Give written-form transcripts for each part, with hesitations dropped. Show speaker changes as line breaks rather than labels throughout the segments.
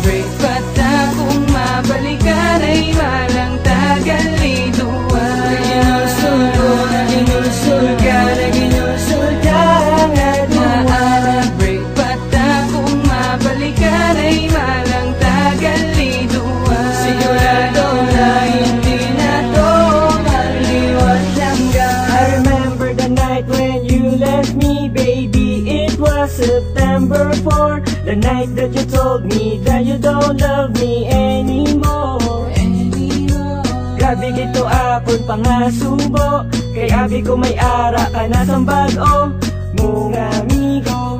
break bata kung mabalikan ay walang tagal-liduan. Ginusul ka na ginusul ka break bata kung mabalikan ay walang tagal-liduan. Sigurado na hindi na to maliwat langgan.
I remember the night when you left me, baby. It was September 4, the night that you told me that you don't love me anymore. Grabe gito akon pangasubo, kay abi ko may ara ka na sang bag-o mong amigo.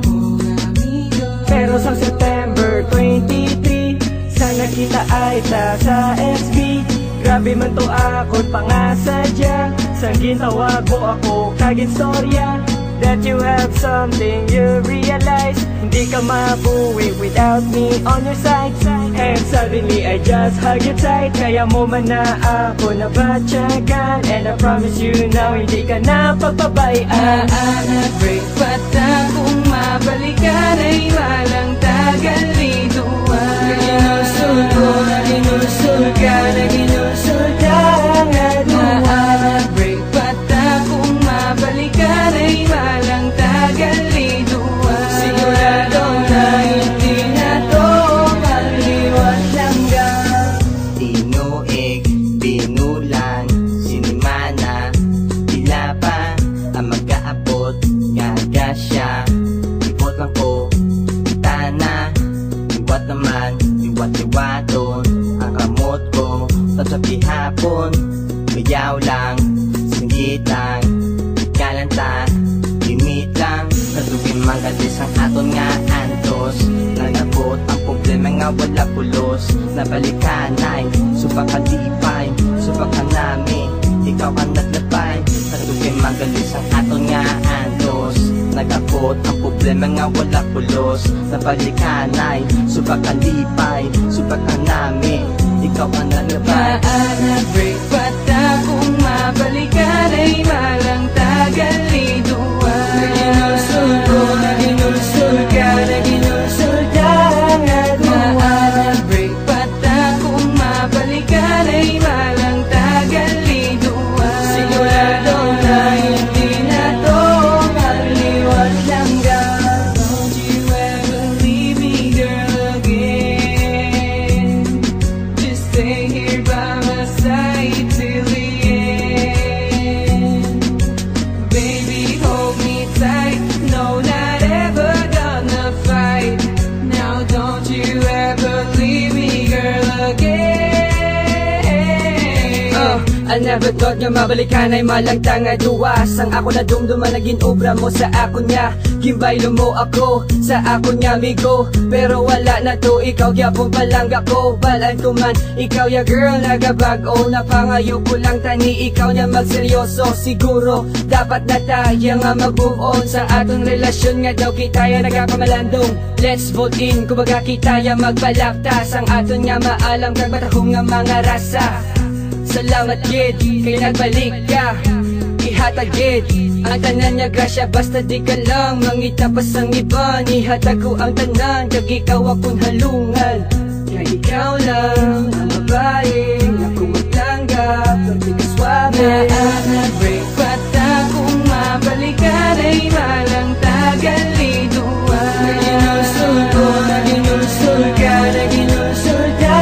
Pero sa September 23, sana kita ay ta sa SB. Grabe man to akon pangasadya, sang gintawag mo ako kagin storya. That you have something you realize, hindi ka mabuwi without me on your side. And suddenly I just hug you tight, kaya mo man na ako nabatyagan. And I promise you now, hindi ka na pagbabayaan.
Break bata kung mabalikan ay walang tagal-liduan. Ginusul ka na ginusul ka break bata kung mabalikan ay walang tagal-liduan. Sigurado na hindi na to maliwat langgan.
Tinuig, tinulan, sinimana, tila pa ang mag-aabot, ngaga siya. Ibot lang ko, tana, iwat naman, iwat-iwaton ang kamot ko. Tatsapi hapon, bayaw lang, singgit lang, galanta, limit lang. Katugin magalis ang aton nga antos, nagabot ang problema nga wala pulos. Nabalikanay, subakalipay, subakan namin, ikaw ang naglabay. Katugin magalis ang aton nga antos, nagabot ang problema nga wala pulos. Nabalikanay, subakalipay, subakan namin, ikaw ang naglabay.
Break bata kung mabalikan ay walang tagal-liduan. Ginusul ka na ginusul ka break bata kung mabalikan ay walang tagal-liduan. Sigurado na hindi na to maliwat langgan. Don't you ever leave me, girl, again. Just stay here by my side till the end. Baby, hold me tight, no, not ever gonna fight. Now don't you ever leave me, girl, again.
I never thought nga mabalikan ay malagtang nga duwas. Ang ako na dumduman na ginobra mo sa ako niya. Gimbaylo mo ako sa ako niya, amigo. Pero wala na to, ikaw gyapon palangga ko. Balan ko man, ikaw ya girl, nagabago. Napangayo ko lang tani, ikaw niya magseryoso. Siguro, dapat na tayo nga mag-move on sa atong relasyon nga daw kita ya nagkakamalandong. Let's vote in, kumbaga kita ya magbalaktas. Ang aton nga maalam kag batahong nga mga rasa. Salamat gid, kay nagbalik ka. Ihatag gid ang tanan niya grasya, basta di ka lang mangita pa sang iba. Ihatag ko ang tanan, kag ikaw akong halungan. Kaya ikaw lang ang babae nga kung magtanggap ng pinaswabe.
Break bata kung mabalikan ay walang tagal-liduan. Ginusul ka na ginusul ka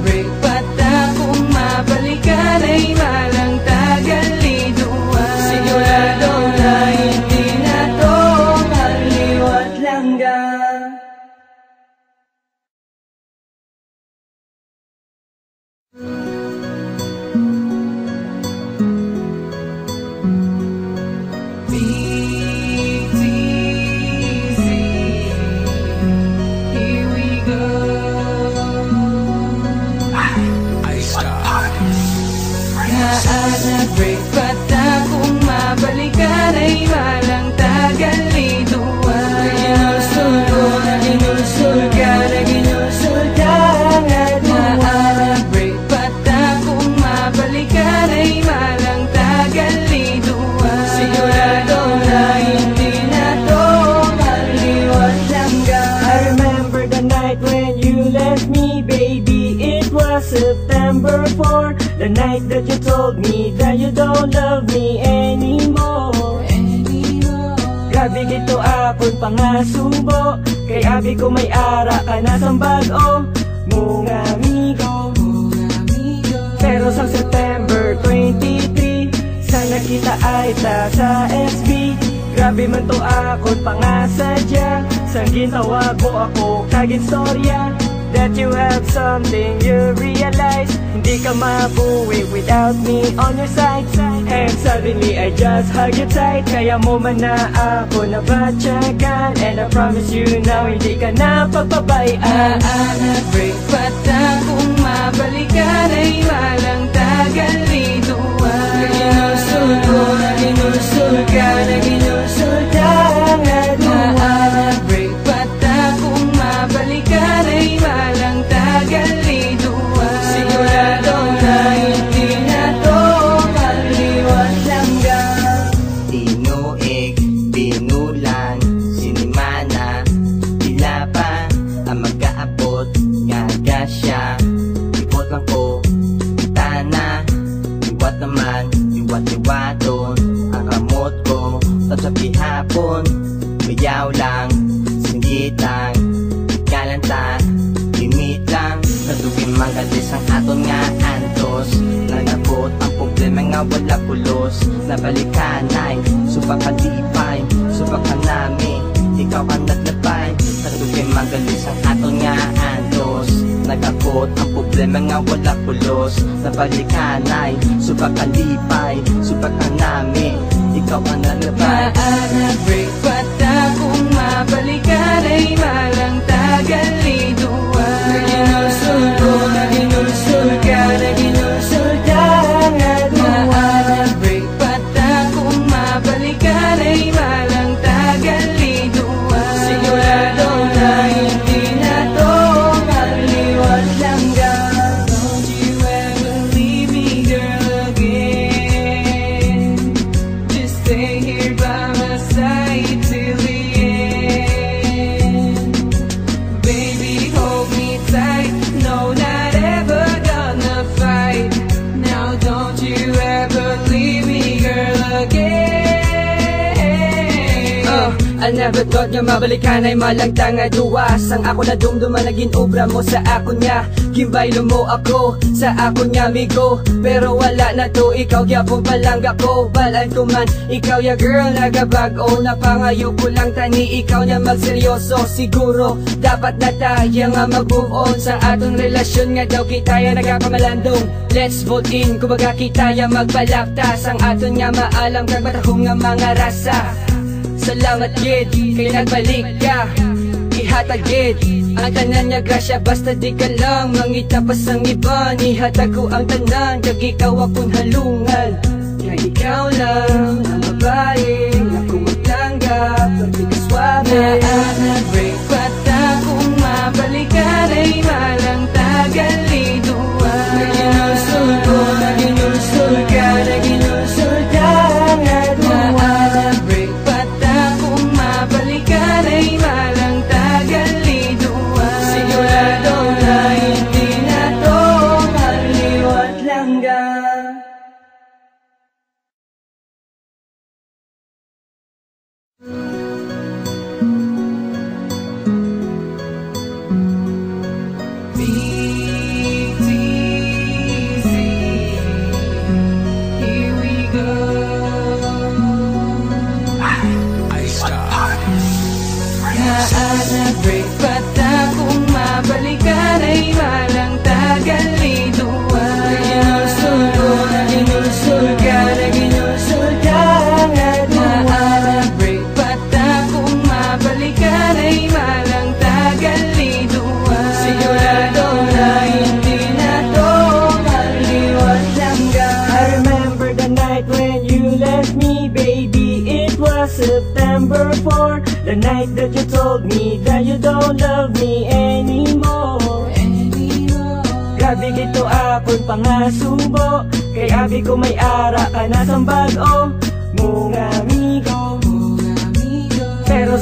break bata kung mabalikan ay walang tagal-liduan. Sigurado na hindi na to maliwat langgan.
The night that you told me that you don't love me anymore. Grabe gito akong pangasubo, kay abi ko may ara ka na sang bago mong amigo. Pero sa September 23, sana kita ay ta sa SB. Grabe man to akong pangasadya, sang gintawag mo ako kagin storya. That you have something you realize, hindi ka mabuwi without me on your side. And suddenly I just hug you tight, kaya mo man na ako nabatyagan. And I promise you now, hindi ka na pagpabayaan.
Break pata kung mabalikan ay walang tagal-liduan. Ginusul ko na ginusul ka na ginusul ka nga duwan. Break pata kung mabalikan ay walang tagal-liduan. Sigurado na hindi na to maliwat langgan.
Tinuig, binulan, sinimana, tila pa ang mag-aabot, ngaga siya. Ibot lang ko, tana, iwat naman, iwat-iwaton ang kamot ko. Tapos sa pihapon, bayaw lang, singgit lang, kalanta, limit lang. Nadugin magalis ang aton nga antos. Nagabot ang problema nga wala pulos. Nabalikanay, subakalipay, subakan namin, ikaw ang naglabay. Nadugin magalis ang aton nga antos. Nagabot ang problema nga wala pulos. Nabalikanay, subakalipay, subakan namin, ikaw ang naglabay.
Break pata kung mabalikan ay walang tagal-liduan. Ginusul ko na ginusul ka na ginusul ka nga duwan. Break pata kung mabalikan ay walang tagal-liduan. Sigurado na hindi na to maliwat langgan. Don't you ever leave me, girl, again. Just stay here by my side till the end. Baby, hold me tight. No, not ever gonna fight. Now don't you ever leave me, girl, again.
I never thought nga mabalikan ay malagtang nga duwas. Ang ako na dumduman naging obra mo sa ako niya. Gimbaylo mo ako sa ako niya amigo. Pero wala na to, ikaw gyapong palangga ko. Balan ko man, ikaw ya girl nagabago. Napangayo ko lang tani, ikaw niya magseryoso. Siguro dapat na tayo nga mag-move on sa atong relasyon nga daw kita ya nagakamalandong. Let's vote in, kumbaga kita ya magbalaktas. Ang aton nga maalam kag matahong nga mga rasa. Salamat gid, kay nagbalik ka. Ihatag gid ang tanan niya grasya, basta di ka lang mangita pa sang iba. Ihatag ko ang tanan, kag ikaw akong halungan. Kaya ikaw lang ang babae na kung magtanggap, pag di ka swabe.
Break pata kung mabalikan ay walang tagal-liduan. Ginusul ko na ginusul ka na ginusul ka nga duwan. Break pata kung mabalikan ay walang tagal-liduan. Sigurado na hindi na to maliwat langgan. Here we go. Break pata kung mabalikan ay walang tagal-liduan. Ginusul ko na ginusul ka na ginusul ka nga duwan. Break pata kung mabalikan ay walang tagal-liduan. Sigurado na hindi na to maliwat langgan.
I remember the night when you left me, baby. It was September 4, the night that you told me that you don't love me anymore. Grabe gito akong pangasubo, kay abi ko may ara ka na sang bago mong amigo. Pero